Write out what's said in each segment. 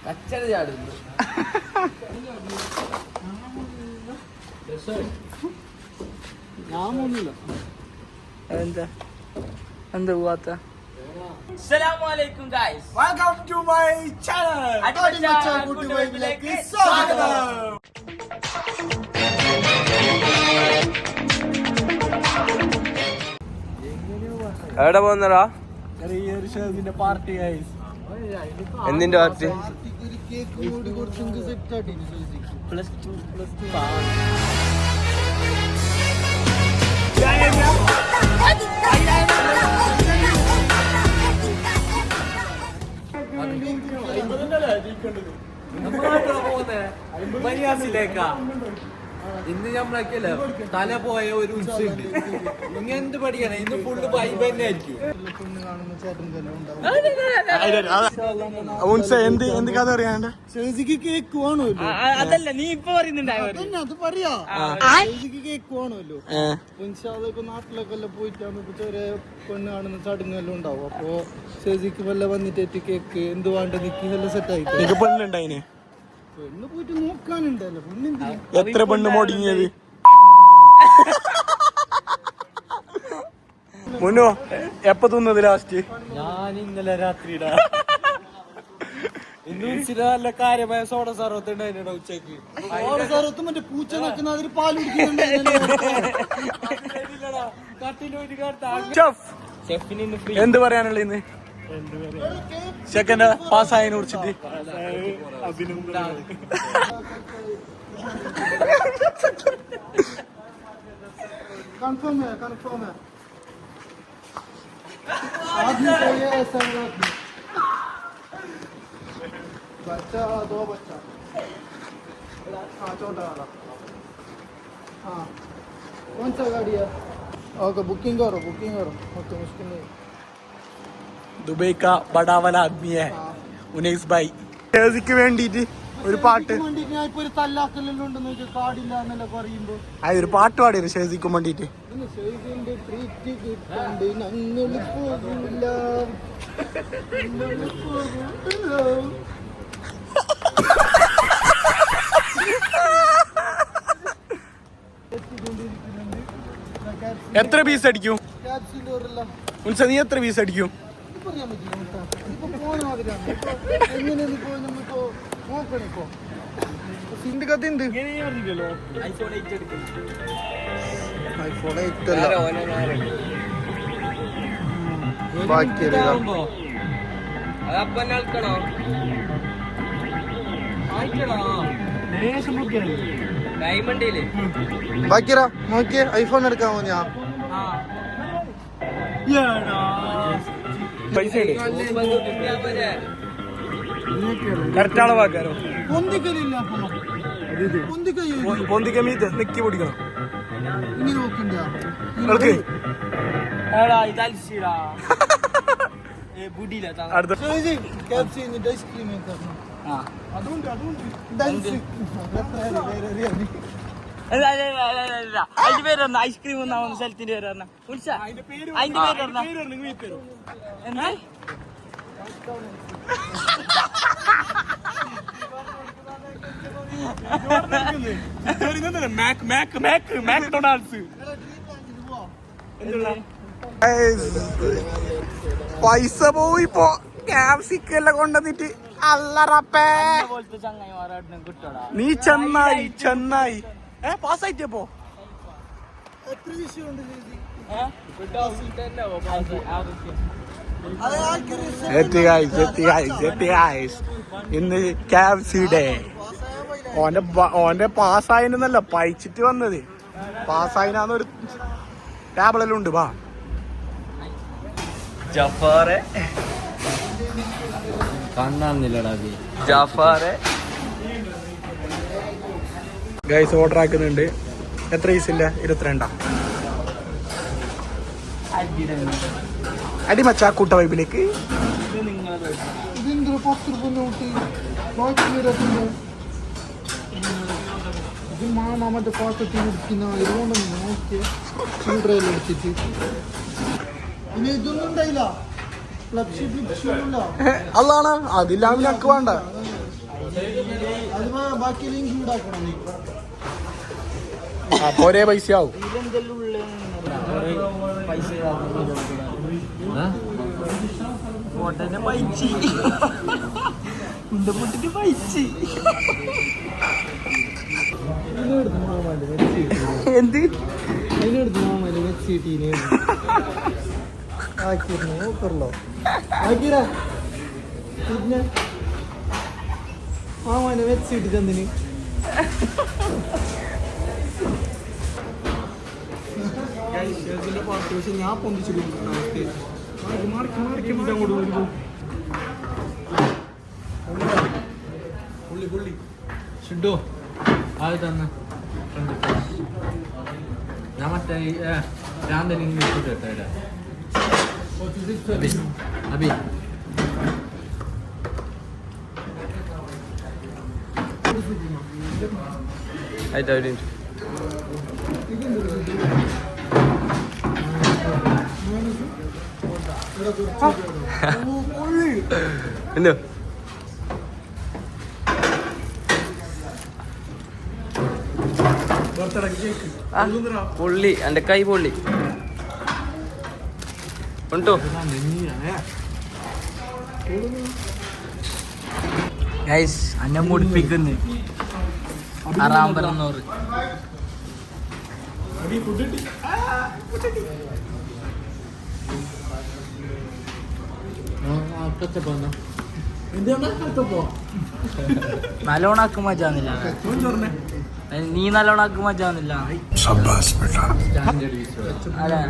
കച്ചറ ചാടുന്നു. എന്താ എന്താ പോവാത്ത? അസ്സലാമലൈക്കും guys, welcome to my channel. അടിമച്ചാക്കുട്ടിലേക്ക് സ്വാഗതം. എവിടെ പോകുന്നടാ? പാർട്ടി എന്തിന്റെ പാർട്ടി? പ്ലസ് ടു ഇന്ന് നമ്മളൊക്കെയല്ലേ തല പോയ ഒരു ഉത്സവമുണ്ട്. ഇങ്ങനെ എന്ത് പഠിക്കണം? ഇന്ന് ഫുള്ള് വൈബ് തന്നെ ആയിരിക്കും. എന്ത് കഥ പറയാണ്ട്? കേക്ക് വേണമല്ലോ. അതല്ല നീ ഇപ്പൊ പറയുന്നുണ്ടായോ? അത് പറയാ കേക്ക് വേണമല്ലോ. അതൊക്കെ നാട്ടിലൊക്കെ എല്ലാം പോയിട്ടാണ് ചെറിയ പെണ്ണ് കാണുന്ന ചടങ്ങെല്ലാം ഉണ്ടാവും. അപ്പൊ ചേച്ചിക്ക് വല്ല വന്നിട്ട് കേക്ക് എന്ത് വേണ്ട നിക്ക് എല്ലാം സെറ്റ് ആയിട്ട് പെണ്ണുണ്ടായിന്. പെണ്ണ് പോയിട്ട് നോക്കാനുണ്ടല്ലോ. പെണ്ണെന്ത് എത്ര പെണ്ണ് മുടങ്ങിയത്? മുന്നോ എപ്പ തിന്നത് ലാസ്റ്റ്? ഞാൻ ഇന്നലെ രാത്രിയിടാ. ഇന്നും നല്ല കാര്യമായ സോഡ സർവത്ത് ഉണ്ടായിരുന്നു ഉച്ചക്ക്. സർവത്ത് മറ്റേ പൂച്ച നിൽക്കുന്ന അതിൽ പാൽ കുടിക്കുന്നുണ്ട്. എന്ത് പറയാനുള്ള ഇന്ന് സെക്കൻഡ് പാസ്സായതിനെ കുറിച്ചിട്ട്? कंफर्म है आदमी को ये ऐसा बच्चा 2 बच्चा हाँ छोटा वाला हाँ कौन सा गाड़ी है ओके बुकिंग करो ओके मुश्किल नहीं ദുബൈ കാ ബടാ വാല ആദ്മി ഹൈ ഉനൈസ് ഭായ്. ഷേസിക്ക് വേണ്ടിട്ട് ഒരു പാട്ട്, ഇപ്പൊ ഒരു തല്ലാക്കലെല്ലാം ഉണ്ടെന്ന് വെച്ചാൽ കാടില്ല എന്നല്ല പറയുമ്പോ ഒരു പാട്ട് പാടിയത് ഷേസിക്ക് വേണ്ടിട്ട്. ഷേസിന്റെ ട്രീറ്റ് കിട്ടണ്ട് ഞങ്ങൾ പോകില്ല. എത്ര പീസ് അടിക്കും ഉൻസ? നീ എത്ര പീസ് അടിക്കും? പറയാൻ പറ്റില്ല. ഇപ്പൊ പോണ മാതിരിയാണ്. എങ്ങനെയാണ് ഇപ്പോ നമ്മളിപ്പോ നോക്കണിപ്പോ സിന്റെ കഥ ഉണ്ട്. ഐഫോൺ 8 എടുക്കും. ഐഫോൺ 8 അല്ല ബാക്കി അതപ്പന്നെ ആൾക്കണോ? ഡയമണ്ടില് ബാക്കിയാ നോക്കിയേ ഐഫോൺ എടുക്കാമോ? ഞാൻ പൈസ കറക്റ്റ് അളവാക്കാരോ? പൊന്തിക്കലില്ല. പൊന്തിക്ക മീത്ത് നിക്കി പിടിക്കണം. ഇനി നോക്കണ്ട അടുത്ത ഐസ്ക്രീം അതുകൊണ്ട് അതിന്റെ പേര് പറഞ്ഞ ഐസ്ക്രീം ഒന്നാവുന്ന സ്ഥലത്തിന്റെ പേര് പറഞ്ഞ അതിന്റെ പേര് പറഞ്ഞ പൈസ പോയിപ്പോ ക്യാപ്സിക്കെല്ലാം കൊണ്ടുവന്നിട്ട് അല്ലറപ്പേ. പോലത്തെ ചങ്ങായിമാരാട്ടിനെ കിട്ടടാ. നീ ചെന്നായി പാസ്സായിട്ടപ്പോ എത്ര വിഷയമുണ്ട് ഇന്ന് ക്യാപ്സി ഡേ. ഓന്റെ പാസ്സായിന്നല്ല പയിച്ചിട്ട് വന്നത്. പാസ്സായിനാന്നൊരു ടാബിളെല്ലാം ഉണ്ട്. വാ ജഫാറെ കണ്ണാന്നില്ലടാ ജഫാറെ. ഗൈസ് ഓർഡർ ആക്കുന്നുണ്ട്. എത്ര പീസില്ല? 22. അടിമച്ചാക്കൂട്ട വൈബിലേക്ക്. ഇതെന്തൊരു 10 രൂപ നോട്ട് ബാക്കി വരത്തില്ല. ഇത് മറ്റേ പാക്കറ്റ് കുടിക്കുന്ന ഇതുകൊണ്ടൊന്നും നോക്കിയ ചൂടറെല്ലാം എടുത്തിട്ട് ഇനി ഇതൊന്നും ഉണ്ടായില്ല. അതാണ് അതില്ലാതെ ഞക്ക് വേണ്ട. ബാക്കിയിൽ ഇൻക്ലൂഡ് ആക്കണം നീ. അപ്പൊ ഒരേ പൈസ ആവും. എന്ത് അതിനെടുത്ത് മാമല്ലേ വെച്ചിട്ടീനെ ആക്കിയിരുന്നു നോക്കറല്ലോ ആക്കിരാ പിന്നെ മാമനെ വെച്ചിട്ട് ചെന്നിന് പാട്ട് പക്ഷെ ഞാൻ പൊന്തിച്ചിട്ട് പുള്ളി ഷിഡോ അത് തന്നെ ഞാൻ മറ്റേ ഭ്രാന്തൻ ഇംഗ്ലീഷ് കേട്ടോ അബി ആയിട്ടാ ഒരു എന്തോ പൊള്ളി എന്റെ കൈ പൊള്ളി ഉണ്ടോ ഗൈസ് അന്നെ മുടിപ്പിക്കുന്നു ആറാം പറഞ്ഞോറ് നല്ലോണാക്ക് മജാന്നില്ല നീ നല്ലോണാക്ക് മജാന്നില്ല അതെ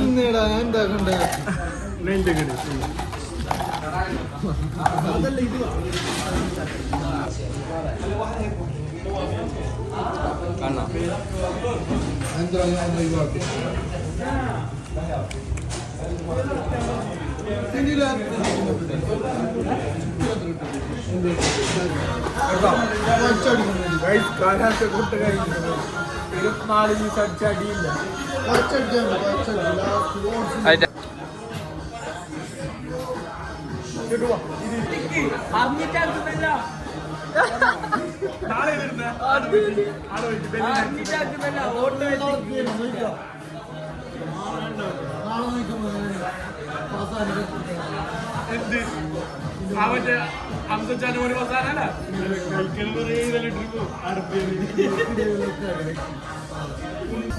നേടാ ഞാൻ എന്താക്കണ്ടേ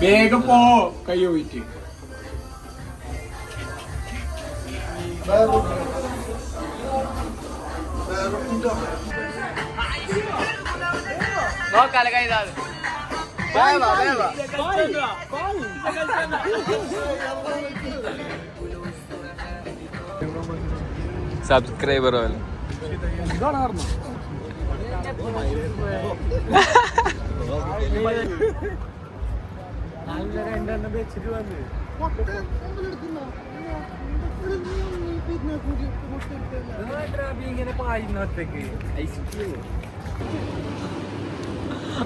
വേഗം പോ കൈ പോയിട്ട് നോക്കാലെ കൈതാ സബ്സ്ക്രൈബർ പോലെ ഇങ്ങനെ പായുന്നൊറ്റക്ക്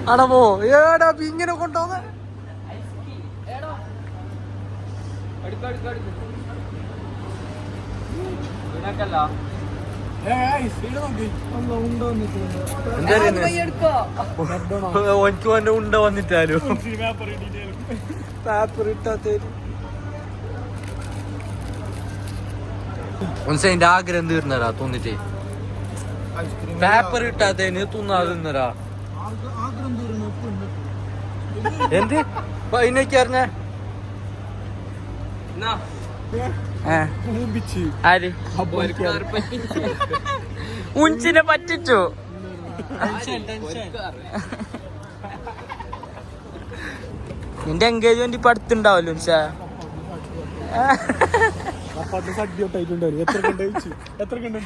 അടാ പോ ഏടാ ഇങ്ങനെ കൊണ്ടുപോകുന്ന ഓനിക്ക് വന്നെ ഉണ്ട വന്നിട്ടാലോ പേപ്പർ ഇട്ടാത്ത ഒന്നിന്റെ ആഗ്രഹം തീർന്നരാ തോന്നിട്ടേ പേപ്പർ ഇട്ടാത്തേന് തിന്നാതിന്നരാ എന്ത് പതിനൊക്കെ അറിഞ്ഞ ആര് ഉഞ്ചിനെ പറ്റിച്ചു നിന്റെ എൻഗേജ്മെന്റ് ഇപ്പൊ അടുത്തുണ്ടാവല്ലോ ഉൻഷാ സദ്യ ഒട്ടായിട്ടുണ്ടായിരുന്നു എത്ര കണ്ടു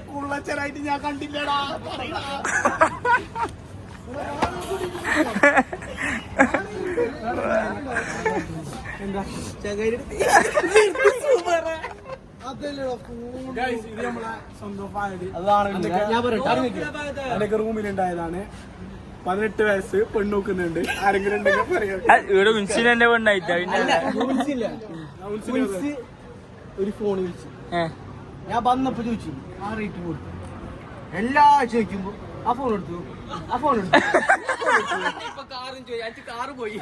കുള്ളച്ചനായിട്ട് ഞാൻ കണ്ടില്ലടാ ഇത് നമ്മളെ സ്വന്തം ഫാമിലി അതാണ് അതൊക്കെ റൂമിലുണ്ടായതാണ്. 18 വയസ്സ് പെണ്ണോക്കുന്നുണ്ട്. ആരെങ്കിലും ഉണ്ടെങ്കിൽ പറയാം. ഇവിടെ മുൻസിനെ പെണ്ണായിട്ടാ ഒരു ഫോൺ വിളിച്ചു. ഞാൻ വന്നപ്പോ ചോദിച്ചു ആ റേറ്റ് കൊടുത്തു. എല്ലാ ആഴ്ച ചോദിക്കുമ്പോ ആ ഫോൺ എടുത്തു. കാറ് പോയി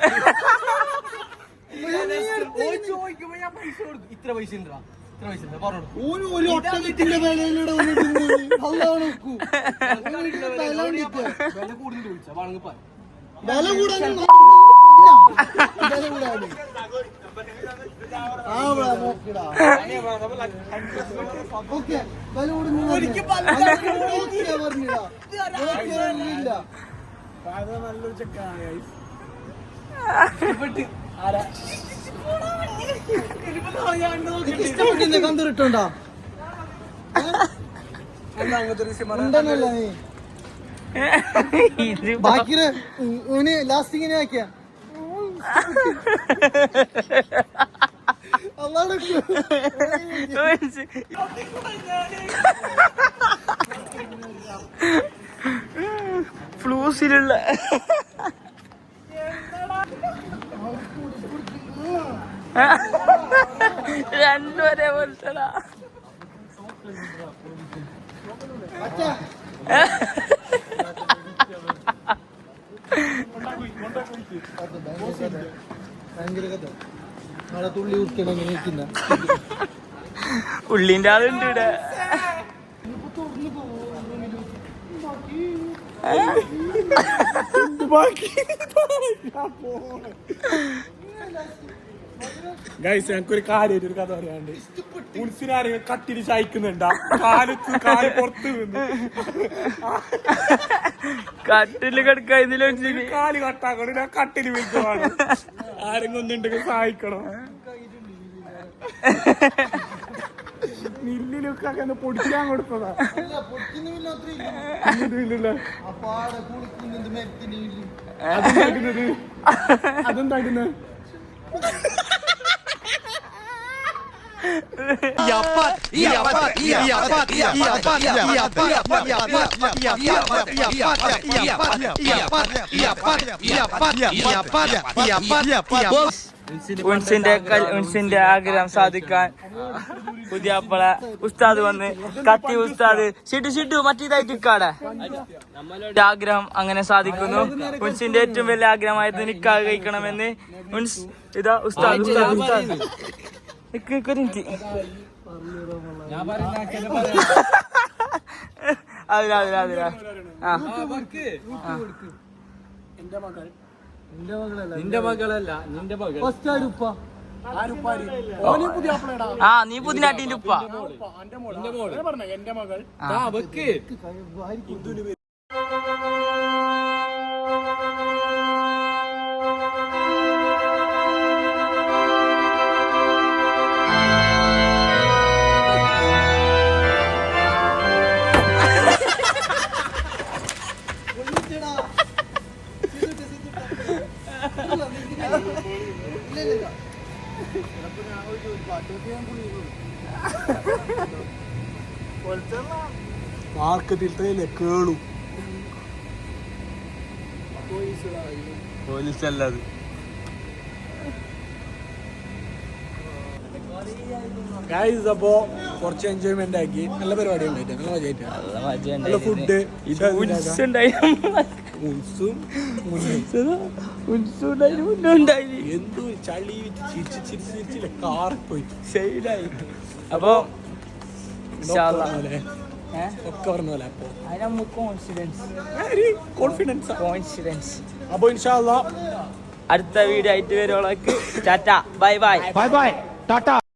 ചോദിക്കുമ്പോ ഞാൻ പൈസ കൊടുത്തു. ഇത്ര പൈസ ഉണ്ടാ ഒരു ഒട്ടകത്തിന്റെ വിലയിലൂടെ വില കൂടുതൽ ചോദിച്ചാ വാങ്ങി വില കൂടാൻ ഓക്കെ വില കൂടുന്നില്ല. നല്ലൊരു ചെക്കാണ്. ഇഷ്ടപ്പെട്ടില്ല കണ്ടിട്ടുണ്ടോ ഉണ്ടെന്നല്ല നീ ബാക്കി ലാസ്റ്റ് ഇങ്ങനെ ആക്കിയ ഫ്ലൂസിലുള്ള രണ്ടുപേരെ പോലത്തടാ. ഭയങ്കര കഥ. നാളെ തുള്ളി ഉറുക്കണം എങ്ങനെ ഇരിക്കുന്ന ഉള്ളിന്റെ ആളുണ്ട് ഇവിടെ. ഗൈസ് ഞങ്ങൾക്കൊരു കാര്യമായിട്ട് ഒരു കഥ പറയാണ്ട്. മുൻസിനാരെങ്കിലും കട്ടില് ചായക്കുന്നുണ്ടാ കാല് പുറത്ത് നിന്ന് കട്ടില് കിടക്കാ കാല് കട്ടാക്കണം. ഞാൻ കട്ടില് വിൽക്കുവാണ്. ആരെങ്കിലും ഒന്നുണ്ടെങ്കിൽ സഹായിക്കണം. മില്ലിലൊക്കെ അങ്ങനെ പൊടിക്കാൻ കൊടുത്തതാ. അതെന്താക്കുന്നത് ഉൻസിന്റെ ആഗ്രഹം സാധിക്കാൻ പുതിയാപ്പള ഉസ്താദ് വന്ന് കത്തി ഉസ്താദ് ഷിട്ടു മറ്റേതായിട്ട് ഇക്കാടെ ആഗ്രഹം അങ്ങനെ സാധിക്കുന്നു. ഉൻസിന്റെ ഏറ്റവും വലിയ ആഗ്രഹമായിരുന്നു നിക്കാഹ് കഴിക്കണമെന്ന്. ഉൻസ് ഇതാ ഉസ്താദ് അതിലാ നിന്റെ മകളല്ല നിന്റെ മകൾ. നീ പുതിനാട്ടിന്റെ ഉപ്പ. എന്റെ മകൾ വെക്ക് മാർക്കറ്റിലത്തെ കേളു പോലീസല്ലത്. ഗൈസ് അപ്പോ കുറച്ച് എൻജോയ്മെന്റ് ആക്കി. നല്ല പരിപാടി ഉണ്ടായിട്ട് നല്ല മജയായിട്ട് നല്ല ഫുഡ് എന്തോ ചളി ചിരിച്ചില്ല കാറി പോയി ഷെയ്ഡായി. അപ്പൊ ഒക്കെ പറഞ്ഞ പോലെ അപ്പൊ കോൺഫിഡൻസ്. അപ്പൊ ഇൻഷാ അല്ലാഹ് അടുത്ത വീഡിയോ ആയിട്ട് വരുവോളേക്ക് tata bye bye. Bye bye Tata.